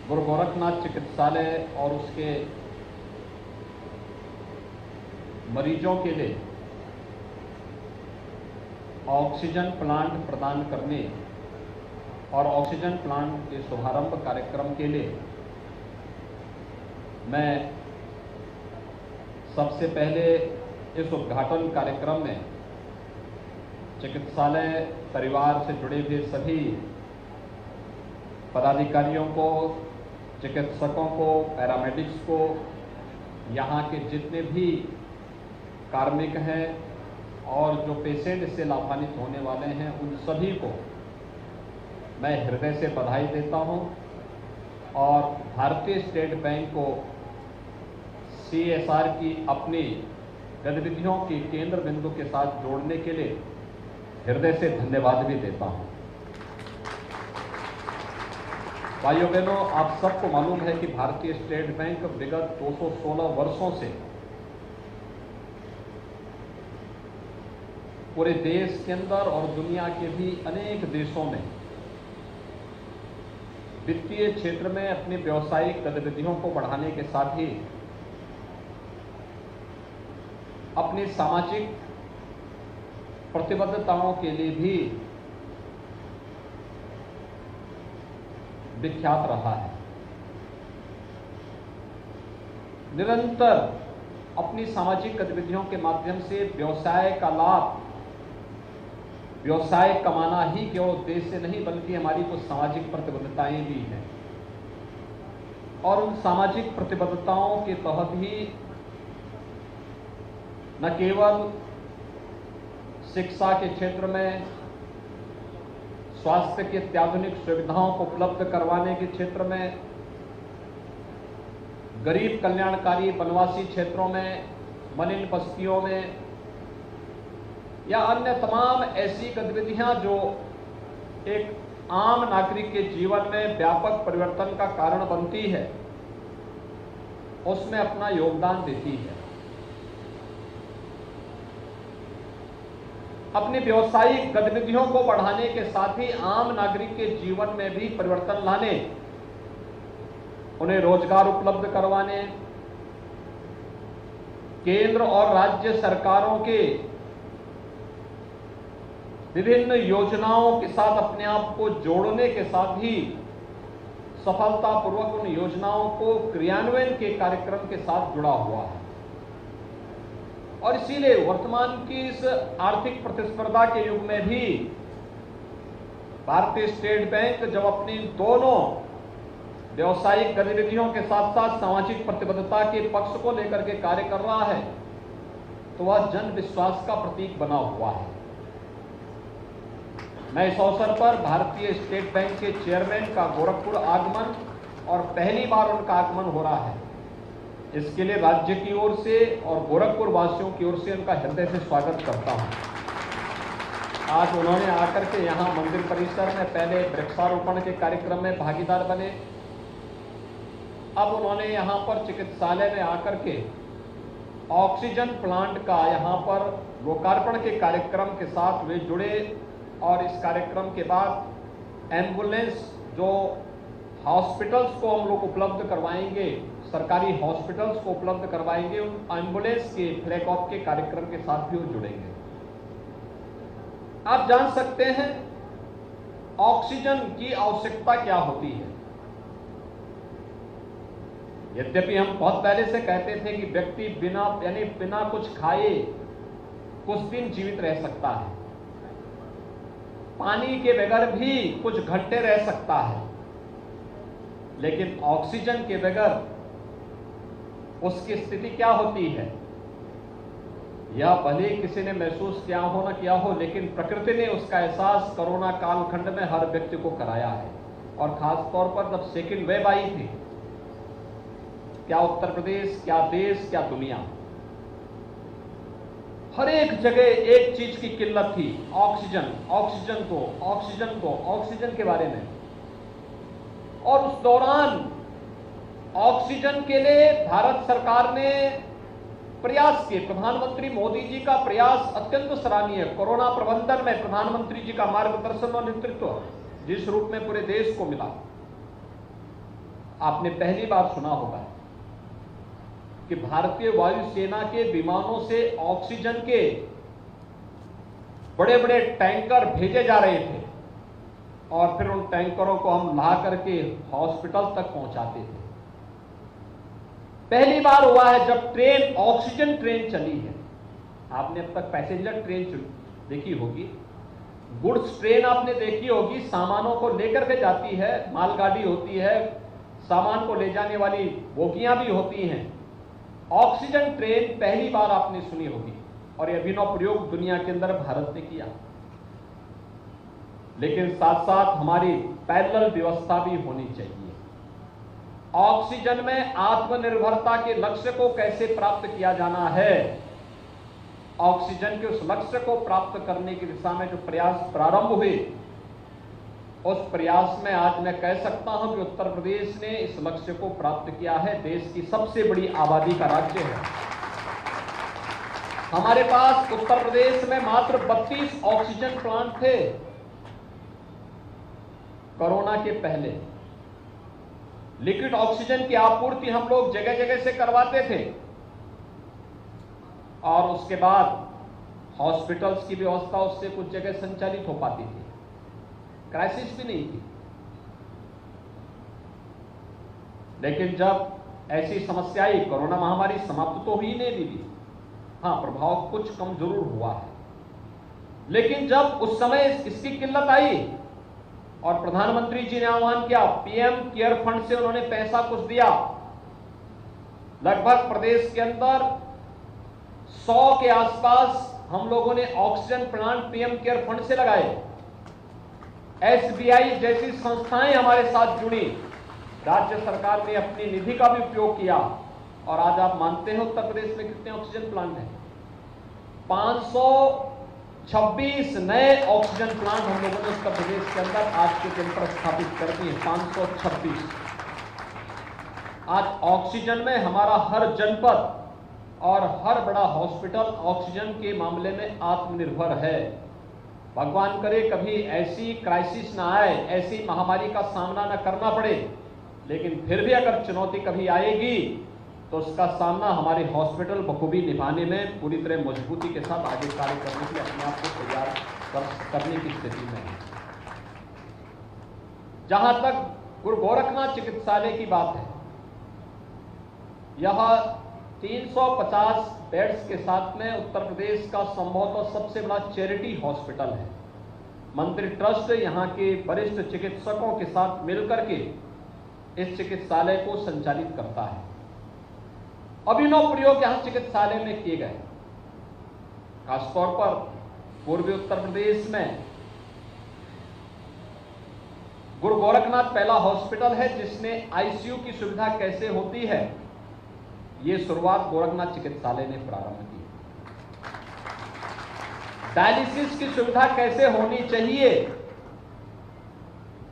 गुरु गोरखनाथ चिकित्सालय और उसके मरीजों के लिए ऑक्सीजन प्लांट प्रदान करने और ऑक्सीजन प्लांट के शुभारंभ कार्यक्रम के लिए मैं सबसे पहले इस उद्घाटन कार्यक्रम में चिकित्सालय परिवार से जुड़े हुए सभी पदाधिकारियों को, चिकित्सकों को, पैरामेडिक्स को, यहाँ के जितने भी कार्मिक हैं और जो पेशेंट से लाभान्वित होने वाले हैं, उन सभी को मैं हृदय से बधाई देता हूं और भारतीय स्टेट बैंक को CSR की अपनी गतिविधियों की केंद्र बिंदु के साथ जोड़ने के लिए हृदय से धन्यवाद भी देता हूं। भाइयों बहनों, आप सबको मालूम है कि भारतीय स्टेट बैंक विगत 216 वर्षों से पूरे देश के अंदर और दुनिया के भी अनेक देशों में वित्तीय क्षेत्र में अपनी व्यावसायिक गतिविधियों को बढ़ाने के साथ ही अपनी सामाजिक प्रतिबद्धताओं के लिए भी विख्यात रहा है। निरंतर अपनी सामाजिक गतिविधियों के माध्यम से व्यवसाय का लाभ, व्यवसाय कमाना ही केवल उद्देश्य नहीं बल्कि हमारी कुछ सामाजिक प्रतिबद्धताएं भी हैं और उन सामाजिक प्रतिबद्धताओं के तहत ही न केवल शिक्षा के क्षेत्र में, स्वास्थ्य की अत्याधुनिक सुविधाओं को उपलब्ध करवाने के क्षेत्र में, गरीब कल्याणकारी वनवासी क्षेत्रों में, मलिन बस्तियों में या अन्य तमाम ऐसी गतिविधियां जो एक आम नागरिक के जीवन में व्यापक परिवर्तन का कारण बनती है, उसमें अपना योगदान देती है। अपनी व्यावसायिक गतिविधियों को बढ़ाने के साथ ही आम नागरिक के जीवन में भी परिवर्तन लाने, उन्हें रोजगार उपलब्ध करवाने, केंद्र और राज्य सरकारों के विभिन्न योजनाओं के साथ अपने आप को जोड़ने के साथ ही सफलतापूर्वक उन योजनाओं को क्रियान्वयन के कार्यक्रम के साथ जुड़ा हुआ है। और इसीलिए वर्तमान की इस आर्थिक प्रतिस्पर्धा के युग में भी भारतीय स्टेट बैंक जब अपनी दोनों व्यवसायिक गतिविधियों के साथ साथ सामाजिक प्रतिबद्धता के पक्ष को लेकर के कार्य कर रहा है, तो वह जन विश्वास का प्रतीक बना हुआ है। मैं इस अवसर पर भारतीय स्टेट बैंक के चेयरमैन का गोरखपुर आगमन और पहली बार उनका आगमन हो रहा है, इसके लिए राज्य की ओर से और गोरखपुर वासियों की ओर से उनका हृदय से स्वागत करता हूं। आज उन्होंने आकर के यहां मंदिर परिसर में पहले वृक्षारोपण के कार्यक्रम में भागीदार बने, अब उन्होंने यहां पर चिकित्सालय में आकर के ऑक्सीजन प्लांट का यहां पर लोकार्पण के कार्यक्रम के साथ वे जुड़े और इस कार्यक्रम के बाद एम्बुलेंस जो हॉस्पिटल्स को हम लोग उपलब्ध करवाएंगे, सरकारी हॉस्पिटल्स को उपलब्ध करवाएंगे, उन एम्बुलेंस के फ्लैग ऑफ के कार्यक्रम के साथ भी वो जुड़ेंगे। आप जान सकते हैं ऑक्सीजन की आवश्यकता क्या होती है। यद्यपि हम बहुत पहले से कहते थे कि व्यक्ति बिना कुछ खाए कुछ दिन जीवित रह सकता है, पानी के बगैर भी कुछ घंटे रह सकता है, लेकिन ऑक्सीजन के बगैर उसकी स्थिति क्या होती है, यह भले किसी ने महसूस किया हो ना किया हो, लेकिन प्रकृति ने उसका एहसास कोरोना कालखंड में हर व्यक्ति को कराया है। और खास तौर पर जब सेकेंड वेव आई थी, क्या उत्तर प्रदेश, क्या देश, क्या दुनिया, हर एक जगह एक चीज की किल्लत थी, ऑक्सीजन, ऑक्सीजन को, ऑक्सीजन को, ऑक्सीजन के बारे में। और उस दौरान ऑक्सीजन के लिए भारत सरकार ने प्रयास किए। प्रधानमंत्री मोदी जी का प्रयास अत्यंत सराहनीय है। कोरोना प्रबंधन में प्रधानमंत्री जी का मार्गदर्शन और नेतृत्व जिस रूप में पूरे देश को मिला, आपने पहली बार सुना होगा कि भारतीय वायुसेना के विमानों से ऑक्सीजन के बड़े बड़े टैंकर भेजे जा रहे थे और फिर उन टैंकरों को हम ला करके हॉस्पिटल तक पहुंचाते थे। पहली बार हुआ है जब ट्रेन, ऑक्सीजन ट्रेन चली है। आपने अब तक पैसेंजर ट्रेन देखी होगी, गुड्स ट्रेन आपने देखी होगी, सामानों को लेकर के जाती है, मालगाड़ी होती है, सामान को ले जाने वाली बोगियां भी होती हैं। ऑक्सीजन ट्रेन पहली बार आपने सुनी होगी और यह अभिनव प्रयोग दुनिया के अंदर भारत ने किया। लेकिन साथ साथ हमारी पैरेलल व्यवस्था भी होनी चाहिए। ऑक्सीजन में आत्मनिर्भरता के लक्ष्य को कैसे प्राप्त किया जाना है, ऑक्सीजन के उस लक्ष्य को प्राप्त करने की दिशा में जो प्रयास प्रारंभ हुए, उस प्रयास में आज मैं कह सकता हूं कि उत्तर प्रदेश ने इस लक्ष्य को प्राप्त किया है। देश की सबसे बड़ी आबादी का राज्य है। हमारे पास उत्तर प्रदेश में मात्र 32 ऑक्सीजन प्लांट थे कोरोना के पहले। लिक्विड ऑक्सीजन की आपूर्ति हम लोग जगह जगह से करवाते थे और उसके बाद हॉस्पिटल्स की व्यवस्था उससे कुछ जगह संचालित हो पाती थी, क्राइसिस भी नहीं थी। लेकिन जब ऐसी समस्या आई, कोरोना महामारी समाप्त तो हुई नहीं दीदी, हां प्रभाव कुछ कम जरूर हुआ है, लेकिन जब उस समय इसकी किल्लत आई और प्रधानमंत्री जी ने आह्वान किया, पीएम केयर फंड से उन्होंने पैसा कुछ दिया, लगभग प्रदेश के अंदर 100 के आसपास हम लोगों ने oxygen plant PM care fund से लगाए। एसबीआई जैसी संस्थाएं हमारे साथ जुड़ी, राज्य सरकार ने अपनी निधि का भी उपयोग किया और आज आप मानते हैं उत्तर प्रदेश में कितने ऑक्सीजन प्लांट हैं? 526 नए ऑक्सीजन प्लांट हम लोगों ने उत्तर प्रदेश के अंदर आज के दिन पर स्थापित कर दिए। 526। आज ऑक्सीजन में हमारा हर जनपद और हर बड़ा हॉस्पिटल ऑक्सीजन के मामले में आत्मनिर्भर है। भगवान करे कभी ऐसी क्राइसिस ना आए, ऐसी महामारी का सामना न करना पड़े, लेकिन फिर भी अगर चुनौती कभी आएगी तो उसका सामना हमारे हॉस्पिटल बखूबी निभाने में पूरी तरह मजबूती के साथ आगे कार्य करने के लिए अपने आप को तैयार करने की स्थिति में है। जहां तक गुरु गोरखनाथ चिकित्सालय की बात है, यह 350 बेड्स के साथ में उत्तर प्रदेश का संभवतः सबसे बड़ा चैरिटी हॉस्पिटल है। मंत्री ट्रस्ट यहां के वरिष्ठ चिकित्सकों के साथ मिलकर के इस चिकित्सालय को संचालित करता है। अभिनव प्रयोग यहां चिकित्सालय में किए गए, खासतौर पर पूर्वी उत्तर प्रदेश में गुरु गोरखनाथ पहला हॉस्पिटल है जिसने आईसीयू की सुविधा कैसे होती है, ये शुरुआत गोरखनाथ चिकित्सालय ने प्रारंभ की। डायलिसिस की सुविधा कैसे होनी चाहिए,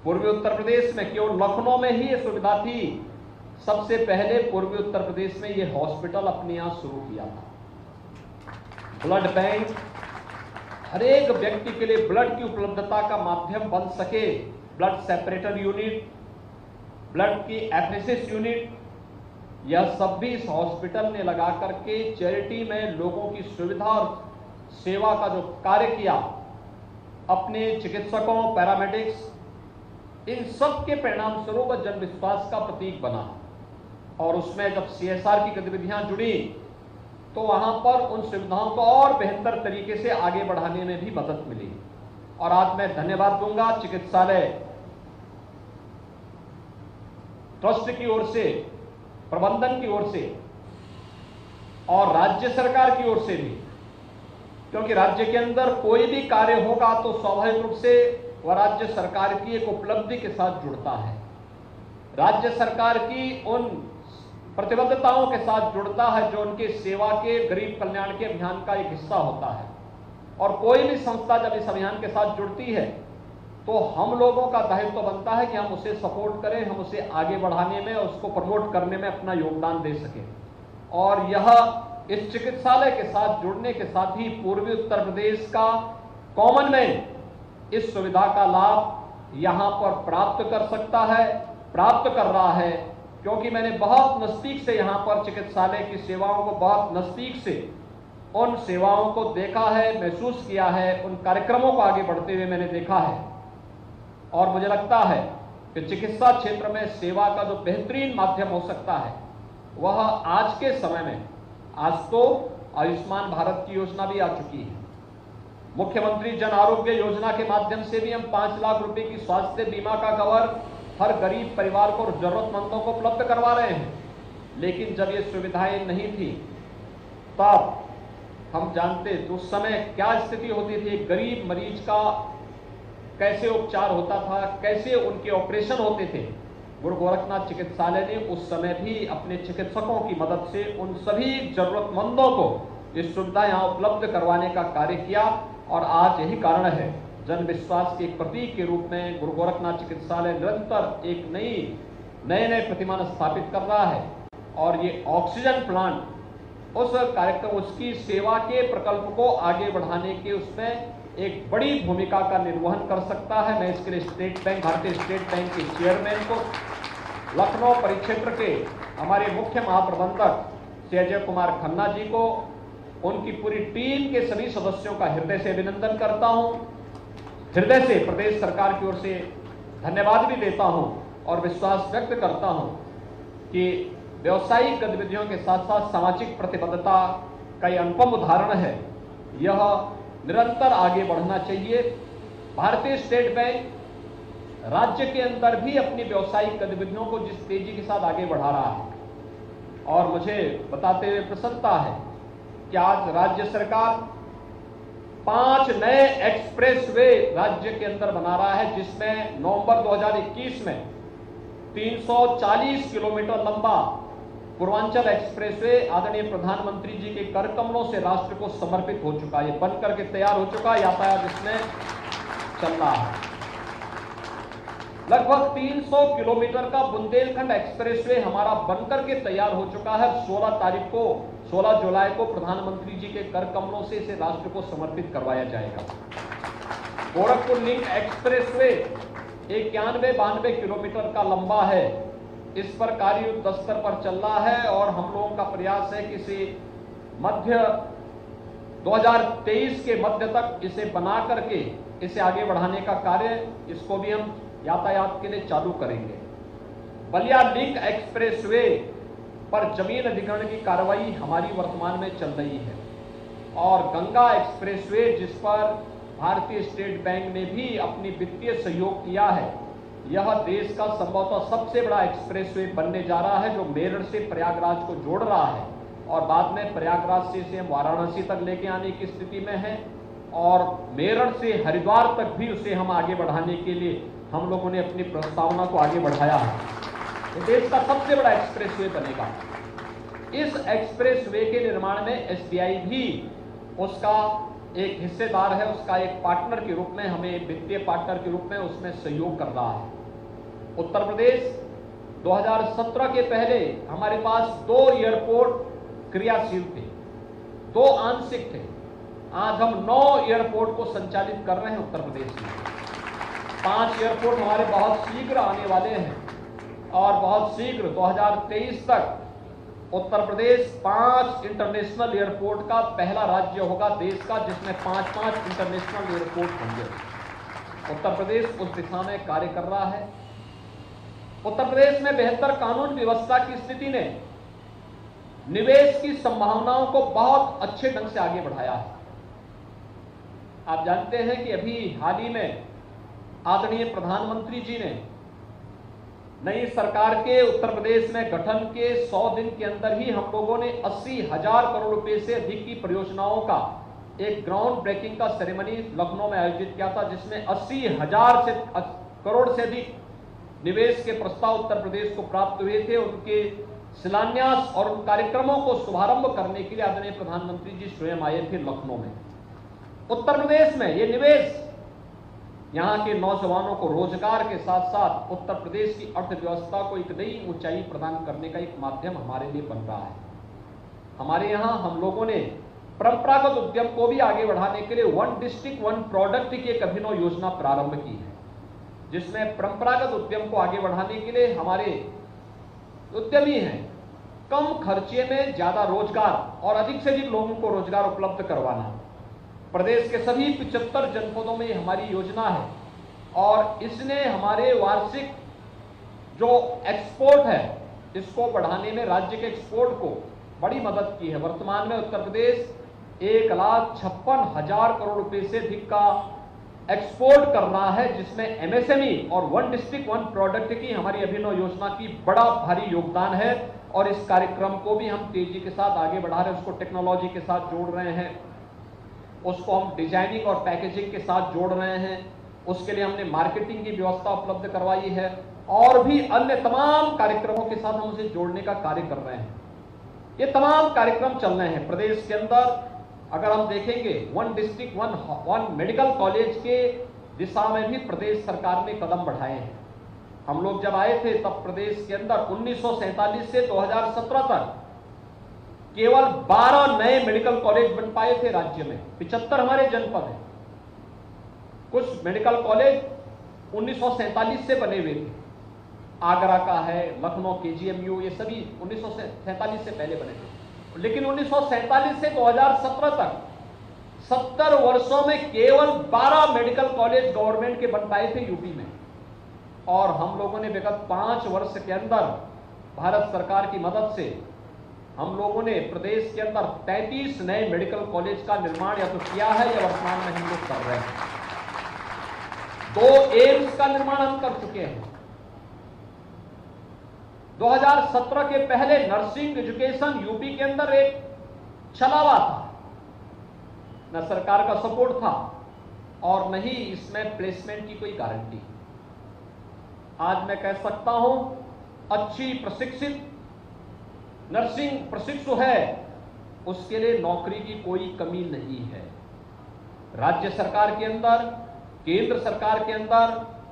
पूर्वी उत्तर प्रदेश में केवल लखनऊ में ही यह सुविधा थी। सबसे पहले पूर्वी उत्तर प्रदेश में यह हॉस्पिटल अपने यहां शुरू किया था। ब्लड बैंक हर एक व्यक्ति के लिए ब्लड की उपलब्धता का माध्यम बन सके, ब्लड सेपरेटर यूनिट, ब्लड की एफरेसिस यूनिट, यह सब भी इस हॉस्पिटल ने लगा करके चैरिटी में लोगों की सुविधा और सेवा का जो कार्य किया, अपने चिकित्सकों, पैरामेडिक्स, इन सब के परिणाम स्वरूप जन विश्वास का प्रतीक बना। और उसमें जब सीएसआर की गतिविधियां जुड़ी तो वहां पर उन सुविधाओं को और बेहतर तरीके से आगे बढ़ाने में भी मदद मिली। और आज मैं धन्यवाद दूंगा चिकित्सालय ट्रस्ट की ओर से, प्रबंधन की ओर से और राज्य सरकार की ओर से भी, क्योंकि राज्य के अंदर कोई भी कार्य होगा तो स्वाभाविक रूप से वह राज्य सरकार की एक उपलब्धि के साथ जुड़ता है, राज्य सरकार की उन प्रतिबद्धताओं के साथ जुड़ता है जो उनके सेवा के, गरीब कल्याण के अभियान का एक हिस्सा होता है। और कोई भी संस्था जब इस अभियान के साथ जुड़ती है तो हम लोगों का दायित्व बनता है कि हम उसे सपोर्ट करें, हम उसे आगे बढ़ाने में, उसको प्रमोट करने में अपना योगदान दे सकें। और यह इस चिकित्सालय के साथ जुड़ने के साथ ही पूर्वी उत्तर प्रदेश का कॉमन मैन इस सुविधा का लाभ यहां पर प्राप्त कर सकता है, प्राप्त कर रहा है। क्योंकि मैंने बहुत नजदीक से यहाँ पर चिकित्सालय की सेवाओं को बहुत नजदीक से उन सेवाओं को देखा है, महसूस किया है, उन कार्यक्रमों को आगे बढ़ते हुए मैंने देखा है। और मुझे लगता है कि चिकित्सा क्षेत्र में सेवा का जो बेहतरीन माध्यम हो सकता है वह आज के समय में, आज तो आयुष्मान भारत की योजना भी आ चुकी है, मुख्यमंत्री जन आरोग्य योजना के माध्यम से भी हम 5 लाख रुपए की स्वास्थ्य बीमा का कवर हर गरीब परिवार को और जरूरतमंदों को उपलब्ध करवा रहे हैं। लेकिन जब ये सुविधाएं नहीं थी तब हम जानते तो उस समय क्या स्थिति होती थी, गरीब मरीज का कैसे उपचार होता था, कैसे उनके ऑपरेशन होते थे। गुरु गोरखनाथ चिकित्सालय ने उस समय भी अपने चिकित्सकों की मदद से उन सभी जरूरतमंदों को ये सुविधा यहाँ उपलब्ध करवाने का कार्य किया। और आज यही कारण है जन विश्वास के एक प्रतीक के रूप में गुरु गोरखनाथ चिकित्सालय निरंतर एक नए प्रतिमान स्थापित कर रहा है। और ये ऑक्सीजन प्लांट उस कार्यक्रम, उसकी सेवा के प्रकल्प को आगे बढ़ाने के उसमें एक बड़ी भूमिका का निर्वहन कर सकता है। मैं इसके लिए भारतीय स्टेट बैंक के चेयरमैन को, लखनऊ परिक्षेत्र के हमारे मुख्य महाप्रबंधक श्री अजय कुमार खन्ना जी को, उनकी पूरी टीम के सभी सदस्यों का हृदय से अभिनंदन करता हूं, हृदय से प्रदेश सरकार की ओर से धन्यवाद भी देता हूं और विश्वास व्यक्त करता हूं कि व्यवसायिक गतिविधियों के साथ साथ सामाजिक प्रतिबद्धता का यह अनुपम उदाहरण है। यह निरंतर आगे बढ़ना चाहिए। भारतीय स्टेट बैंक राज्य के अंदर भी अपनी व्यवसायिक गतिविधियों को जिस तेजी के साथ आगे बढ़ा रहा है, और मुझे बताते हुए प्रसन्नता है कि आज राज्य सरकार 5 नए एक्सप्रेसवे राज्य के अंदर बना रहा है, जिसमें नवंबर 2021 में 340 किलोमीटर लंबा पूर्वांचल एक्सप्रेसवे आदरणीय प्रधानमंत्री जी के कर कमलों से राष्ट्र को समर्पित हो चुका है, बन करके तैयार हो चुका है, यातायात इसमें चल रहा है। लगभग 300 किलोमीटर का बुंदेलखंड एक्सप्रेसवे हमारा बनकर के तैयार हो चुका है। 16 जुलाई को प्रधानमंत्री जी के कर कमलों से इसे राष्ट्र को समर्पित करवाया जाएगा। गोरखपुर लिंक एक्सप्रेसवे 91-92 किलोमीटर का लंबा है। इस पर कार्य युद्ध स्तर पर चल रहा है और हम लोगों का प्रयास है कि इसे मध्य 2023 के मध्य तक इसे बना करके इसे आगे बढ़ाने का कार्य, इसको भी हम यातायात के लिए चालू करेंगे। बलिया लिंक एक्सप्रेसवे पर जमीन अधिग्रहण की कार्रवाई हमारी वर्तमान में चल रही है। और गंगा एक्सप्रेसवे, जिस पर भारतीय स्टेट बैंक ने भी अपनी वित्तीय सहयोग किया है, यह देश का संभवतः सबसे बड़ा एक्सप्रेसवे बनने जा रहा है, जो मेरठ से प्रयागराज को जोड़ रहा है और बाद में प्रयागराज से इसे हम वाराणसी तक लेके आने की स्थिति में है और मेरठ से हरिद्वार तक भी उसे हम आगे बढ़ाने के लिए हम लोगों ने अपनी प्रस्तावना को आगे बढ़ाया है। ये देश का सबसे बड़ा एक्सप्रेसवे बनेगा। इस एक्सप्रेसवे के निर्माण में एसबीआई भी उसका एक हिस्सेदार है, उसका एक पार्टनर के रूप में, हमें वित्तीय पार्टनर के रूप में उसमें सहयोग कर रहा है। उत्तर प्रदेश 2017 के पहले हमारे पास 2 एयरपोर्ट क्रियाशील थे, 2 आंशिक थे। आज हम 9 एयरपोर्ट को संचालित कर रहे हैं उत्तर प्रदेश में। 5 एयरपोर्ट हमारे बहुत शीघ्र आने वाले हैं और बहुत शीघ्र 2023 तक उत्तर प्रदेश 5 इंटरनेशनल एयरपोर्ट का पहला राज्य होगा देश का, जिसमें 5 इंटरनेशनल एयरपोर्ट होंगे। उत्तर प्रदेश उस दिशा में कार्य कर रहा है। उत्तर प्रदेश में बेहतर कानून व्यवस्था की स्थिति ने निवेश की संभावनाओं को बहुत अच्छे ढंग से आगे बढ़ाया है। आप जानते हैं कि अभी हाल ही में आदरणीय प्रधानमंत्री जी ने नई सरकार के उत्तर प्रदेश में गठन के 100 दिन के अंदर ही हम लोगों ने 80,000 करोड़ रुपए से अधिक की परियोजनाओं का एक ग्राउंड ब्रेकिंग का सेरेमनी लखनऊ में आयोजित किया था, जिसमें 80,000 करोड़ से अधिक निवेश के प्रस्ताव उत्तर प्रदेश को प्राप्त हुए थे। उनके शिलान्यास और उन कार्यक्रमों को शुभारंभ करने के लिए आदरणीय प्रधानमंत्री जी स्वयं आए थे लखनऊ में। उत्तर प्रदेश में ये निवेश यहाँ के नौजवानों को रोजगार के साथ साथ उत्तर प्रदेश की अर्थव्यवस्था को एक नई ऊंचाई प्रदान करने का एक माध्यम हमारे लिए बन रहा है। हमारे यहाँ हम लोगों ने परंपरागत उद्यम को भी आगे बढ़ाने के लिए 1 डिस्ट्रिक्ट 1 प्रोडक्ट की एक अभिनव योजना प्रारंभ की है, जिसमें परंपरागत उद्यम को आगे बढ़ाने के लिए हमारे उद्यमी हैं, कम खर्चे में ज्यादा रोजगार और अधिक से अधिक लोगों को रोजगार उपलब्ध करवाना। प्रदेश के सभी 75 जनपदों में हमारी योजना है और इसने हमारे वार्षिक जो एक्सपोर्ट है इसको बढ़ाने में राज्य के एक्सपोर्ट को बड़ी मदद की है। वर्तमान में उत्तर प्रदेश 1,56,000 करोड़ रुपए से अधिक का एक्सपोर्ट कर रहा है, जिसमें एमएसएमई और वन डिस्ट्रिक्ट वन प्रोडक्ट की हमारी अभिनव योजना की बड़ा भारी योगदान है। और इस कार्यक्रम को भी हम तेजी के साथ आगे बढ़ा रहे हैं, उसको टेक्नोलॉजी के साथ जोड़ रहे हैं, उसको हम डिजाइनिंग और पैकेजिंग के साथ जोड़ रहे हैं, उसके लिए हमने मार्केटिंग की व्यवस्था उपलब्ध करवाई है और भी अन्य तमाम कार्यक्रमों के साथ हम उसे जोड़ने का कार्य कर रहे हैं। ये तमाम कार्यक्रम चल रहे हैं प्रदेश के अंदर। अगर हम देखेंगे one district one medical college के दिशा में भी प्रदेश सरकार ने कदम बढ़ाए हैं। हम लोग जब आए थे तब प्रदेश के अंदर 1947 से 2017 तक केवल 12 नए मेडिकल कॉलेज बन पाए थे राज्य में। 75 हमारे जनपद हैं। कुछ मेडिकल कॉलेज 1947 से बने हुए थे, आगरा का है, लखनऊ केजीएमयू, ये सभी 1947 से पहले बने थे। लेकिन 1947 से 2017 तक 70 वर्षों में केवल 12 मेडिकल कॉलेज गवर्नमेंट के बन पाए थे यूपी में। और हम लोगों ने विगत 5 वर्ष के अंदर भारत सरकार की मदद से हम लोगों ने प्रदेश के अंदर 33 नए मेडिकल कॉलेज का निर्माण या तो किया है या वर्तमान में हम लोग कर रहे हैं। 2 एम्स का निर्माण हम कर चुके हैं। 2017 के पहले नर्सिंग एजुकेशन यूपी के अंदर एक छलावा था, न सरकार का सपोर्ट था और न ही इसमें प्लेसमेंट की कोई गारंटी। आज मैं कह सकता हूं अच्छी प्रशिक्षित नर्सिंग प्रशिक्षु है, उसके लिए नौकरी की कोई कमी नहीं है। राज्य सरकार के अंदर, केंद्र सरकार के अंदर,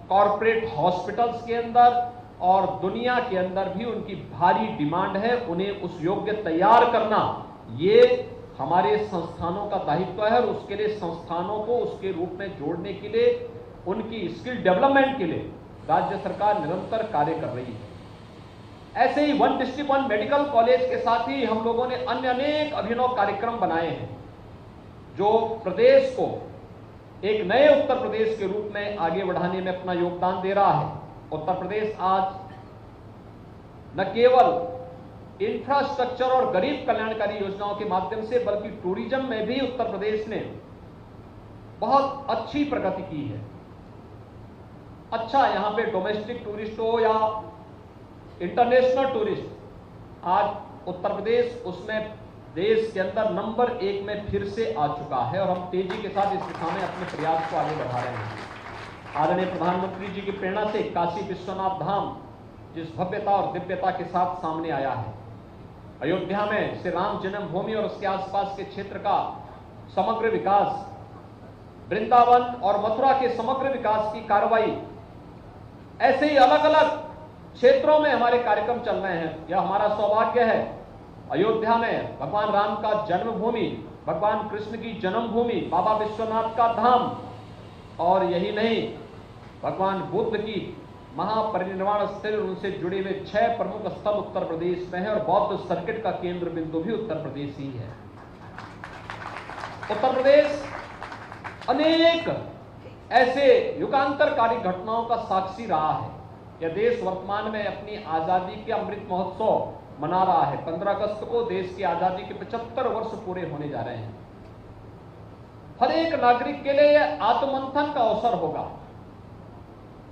कॉरपोरेट हॉस्पिटल्स के अंदर और दुनिया के अंदर भी उनकी भारी डिमांड है। उन्हें उस योग्य तैयार करना ये हमारे संस्थानों का दायित्व है और उसके लिए संस्थानों को उसके रूप में जोड़ने के लिए, उनकी स्किल डेवलपमेंट के लिए राज्य सरकार निरंतर कार्य कर रही है। ऐसे ही one district one medical college के साथ ही हम लोगों ने अन्य अनेक अभिनव कार्यक्रम बनाए हैं जो प्रदेश को एक नए उत्तर प्रदेश के रूप में आगे बढ़ाने में अपना योगदान दे रहा है। उत्तर प्रदेश आज न केवल इंफ्रास्ट्रक्चर और गरीब कल्याणकारी योजनाओं के माध्यम से बल्कि टूरिज्म में भी उत्तर प्रदेश ने बहुत अच्छी प्रगति की है। अच्छा, यहां पे डोमेस्टिक टूरिस्ट हो या इंटरनेशनल टूरिस्ट, आज उत्तर प्रदेश उसमें देश के अंदर नंबर 1 में फिर से आ चुका है और हम तेजी के साथ इस दिशा में अपने प्रयास को आगे बढ़ा रहे हैं। आदरणीय प्रधानमंत्री जी की प्रेरणा से काशी विश्वनाथ धाम जिस भव्यता और दिव्यता के साथ सामने आया है, अयोध्या में श्री राम जन्मभूमि और उसके आसपास के क्षेत्र का समग्र विकास, वृंदावन और मथुरा के समग्र विकास की कार्रवाई, ऐसे ही अलग अलग क्षेत्रों में हमारे कार्यक्रम चल रहे हैं। यह हमारा सौभाग्य है, अयोध्या में भगवान राम का जन्मभूमि, भगवान कृष्ण की जन्मभूमि, बाबा विश्वनाथ का धाम, और यही नहीं भगवान बुद्ध की महापरिनिर्वाण स्थल, उनसे जुड़े हुए 6 प्रमुख स्थल उत्तर प्रदेश में है और बौद्ध सर्किट का केंद्र बिंदु भी उत्तर प्रदेश ही है। उत्तर प्रदेश अनेक ऐसे युगांतरकारी घटनाओं का साक्षी रहा है। यह देश वर्तमान में अपनी आजादी के अमृत महोत्सव मना रहा है। 15 अगस्त को देश की आजादी के 75 वर्ष पूरे होने जा रहे हैं। हर एक नागरिक के लिए यह आत्ममंथन का अवसर होगा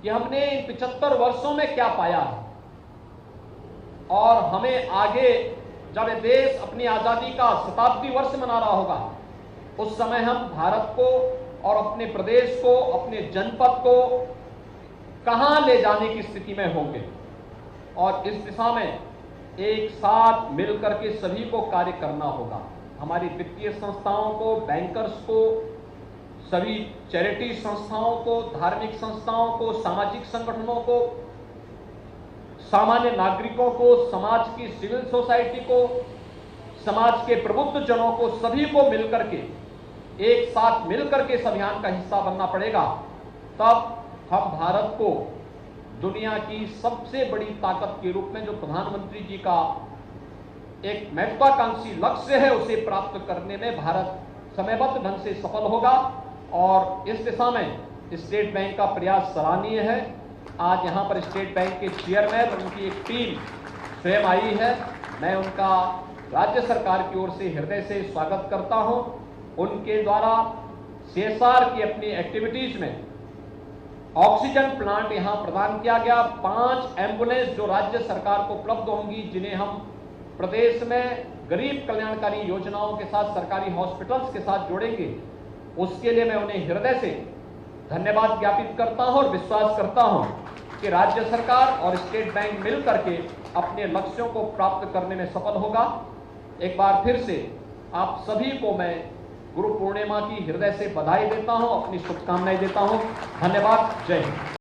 कि हमने इन 75 वर्षों में क्या पाया है और हमें आगे जब यह देश अपनी आजादी का शताब्दी वर्ष मना रहा होगा, उस समय हम भारत को और अपने प्रदेश को, अपने जनपद को कहां ले जाने की स्थिति में होंगे। और इस दिशा में एक साथ मिलकर के सभी को कार्य करना होगा। हमारी वित्तीय संस्थाओं को, बैंकर्स को, सभी चैरिटी संस्थाओं को, धार्मिक संस्थाओं को, सामाजिक संगठनों को, सामान्य नागरिकों को, समाज की सिविल सोसाइटी को, समाज के प्रबुद्ध जनों को, सभी को मिलकर के एक साथ मिलकर के इस अभियान का हिस्सा बनना पड़ेगा। तब हम भारत को दुनिया की सबसे बड़ी ताकत के रूप में जो प्रधानमंत्री जी का एक महत्वाकांक्षी लक्ष्य है उसे प्राप्त करने में भारत समयबद्ध ढंग से सफल होगा और इस दिशा में स्टेट बैंक का प्रयास सराहनीय है। आज यहां पर स्टेट बैंक के चेयरमैन और उनकी एक टीम स्वयं आई है। मैं उनका राज्य सरकार की ओर से हृदय से स्वागत करता हूं। उनके द्वारा CSR की अपनी एक्टिविटीज में ऑक्सीजन प्लांट यहां प्रदान किया गया। 5 एम्बुलेंस जो राज्य सरकार को उपलब्ध होंगी, जिन्हें हम प्रदेश में गरीब कल्याणकारी योजनाओं के साथ सरकारी हॉस्पिटल्स के साथ जोड़ेंगे, उसके लिए मैं उन्हें हृदय से धन्यवाद ज्ञापित करता हूं और विश्वास करता हूं कि राज्य सरकार और स्टेट बैंक मिल करके अपने लक्ष्यों को प्राप्त करने में सफल होगा। एक बार फिर से आप सभी को मैं गुरु पूर्णिमा की हृदय से बधाई देता हूं, अपनी शुभकामनाएं देता हूं। धन्यवाद। जय हिंद।